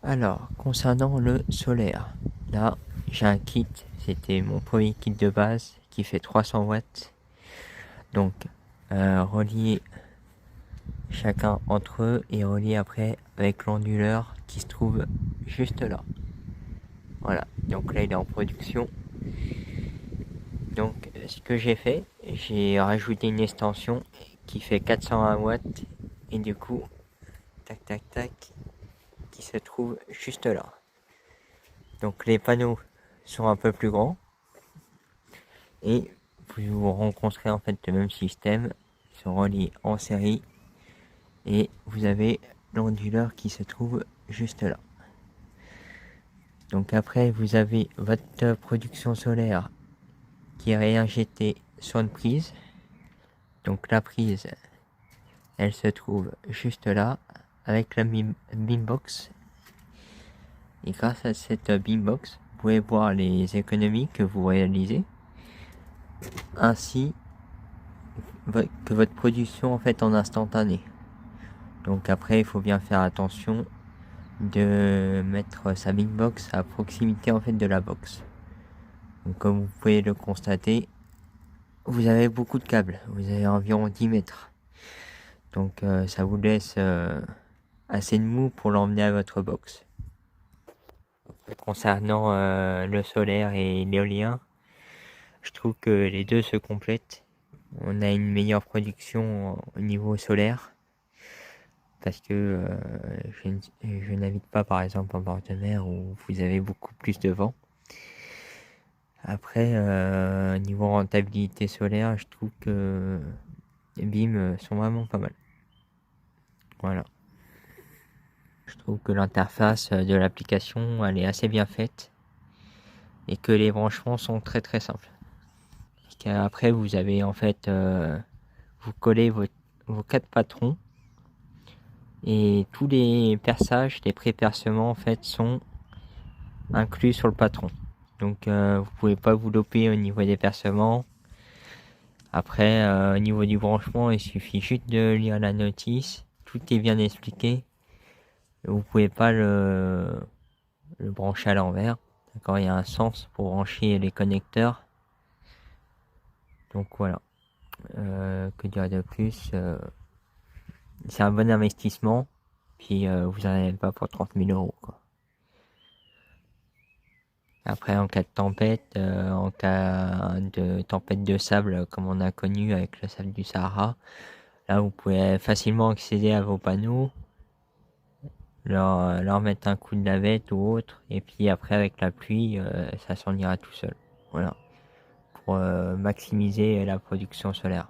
Alors, concernant le solaire, là, j'ai un kit, c'était mon premier kit de base qui fait 300 watts. Donc, relié chacun entre eux et relié après avec l'onduleur qui se trouve juste là. Voilà, donc là il est en production. Donc, ce que j'ai fait, j'ai rajouté une extension qui fait 420 watts et du coup, tac tac tac, qui se trouve juste là. Donc les panneaux sont un peu plus grands et vous rencontrez en fait le même système, ils sont reliés en série et vous avez l'onduleur qui se trouve juste là. Donc après vous avez votre production solaire qui est réinjectée sur une prise. Donc la prise, elle se trouve juste là avec la beambox. Et grâce à cette beambox, vous pouvez voir les économies que vous réalisez, ainsi que votre production en fait en instantané. Donc après, il faut bien faire attention de mettre sa beambox à proximité en fait de la box. Donc comme vous pouvez le constater, vous avez beaucoup de câbles, vous avez environ 10 mètres. Donc ça vous laisse assez de mou pour l'emmener à votre box. Concernant le solaire et l'éolien, je trouve que les deux se complètent. On a une meilleure production au niveau solaire parce que je n'habite pas par exemple en bord de mer où vous avez beaucoup plus de vent. Après, niveau rentabilité solaire, je trouve que les BIM sont vraiment pas mal. Voilà. Je trouve que l'interface de l'application elle est assez bien faite et que les branchements sont très très simples. Après, vous avez en fait, vous collez vos 4 patrons et tous les perçages, les pré-percements en fait sont inclus sur le patron. Donc vous pouvez pas vous doper au niveau des percements. Après, au niveau du branchement, il suffit juste de lire la notice. Tout est bien expliqué. Vous pouvez pas le brancher à l'envers. D'accord, il y a un sens pour brancher les connecteurs. Donc voilà. Que dire de plus, c'est un bon investissement. Puis vous n'en avez pas pour 30 000 euros, quoi. Après, en cas de tempête, en cas de tempête de sable, comme on a connu avec le sable du Sahara, là, vous pouvez facilement accéder à vos panneaux, leur mettre un coup de lavette ou autre, et puis après, avec la pluie, ça s'en ira tout seul. Voilà. Pour maximiser la production solaire.